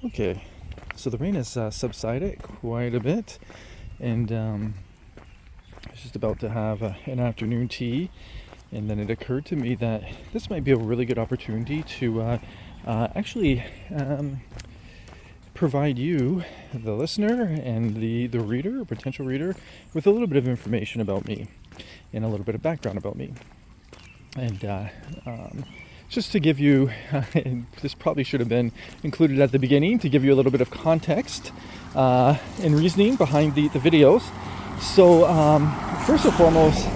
Okay, so the rain has subsided quite a bit, and I was just about to have an afternoon tea, and then it occurred to me that this might be a really good opportunity to actually provide you, the listener, and the reader, or potential reader, with a little bit of information about me and a little bit of background about me. And just to give you, this probably should have been included at the beginning, to give you a little bit of context and reasoning behind the videos. So first and foremost,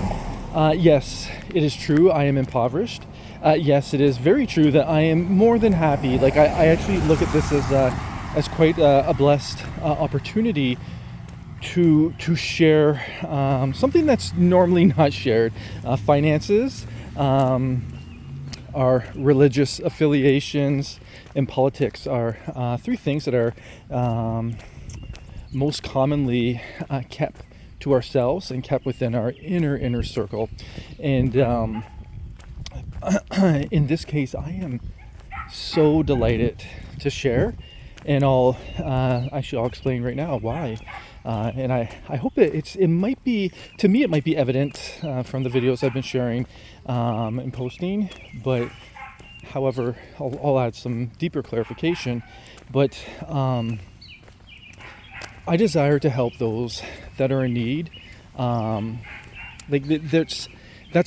yes, it is true, I am impoverished. Yes, it is very true that I am more than happy. Like, I actually look at this as quite a blessed opportunity to share something that's normally not shared. Finances, our religious affiliations, and politics are three things that are most commonly kept to ourselves and kept within our inner circle. And in this case, I am so delighted to share, and I'll explain right now why. And I hope it might be, to me, it might be evident from the videos I've been sharing and posting, but however, I'll add some deeper clarification. But I desire to help those that are in need. That's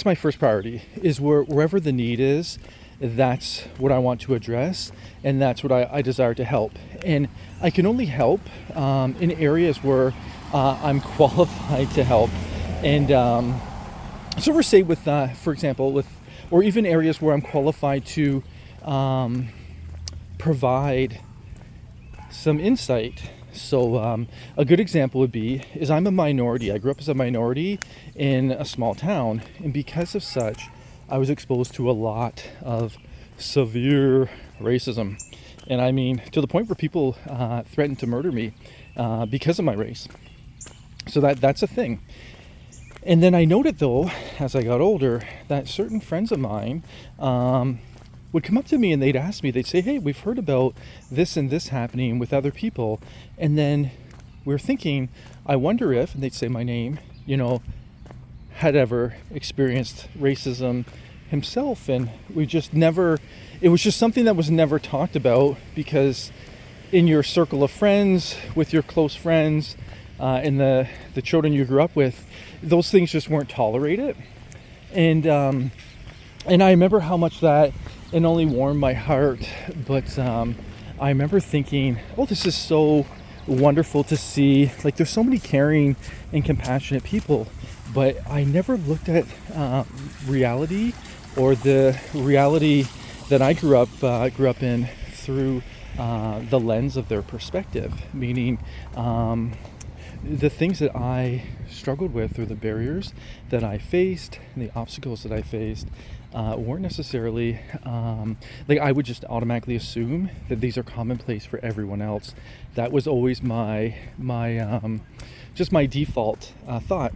my first priority, is wherever the need is, that's what I want to address, and that's what I desire to help. And I can only help in areas where I'm qualified to help. And so we're say with, for example, or even areas where I'm qualified to provide some insight. So a good example would be, I'm a minority. I grew up as a minority in a small town, and because of such, I was exposed to a lot of severe racism. And I mean, to the point where people threatened to murder me because of my race. So that's a thing. And then I noted, though, as I got older, that certain friends of mine would come up to me and they'd ask me, they'd say, hey, we've heard about this and this happening with other people. And then we're thinking, I wonder if, and they'd say my name, had ever experienced racism himself. And we just never, it was just something that was never talked about, because in your circle of friends, with your close friends, and the children you grew up with, those things just weren't tolerated. And I remember how much that, it only warmed my heart. But I remember thinking, oh, this is so wonderful to see. Like, there's so many caring and compassionate people, but I never looked at reality, or the reality that I grew up in, through the lens of their perspective. Meaning, the things that I struggled with, or the barriers that I faced, and the obstacles that I faced, weren't necessarily like, I would just automatically assume that these are commonplace for everyone else. That was always my just my default thought.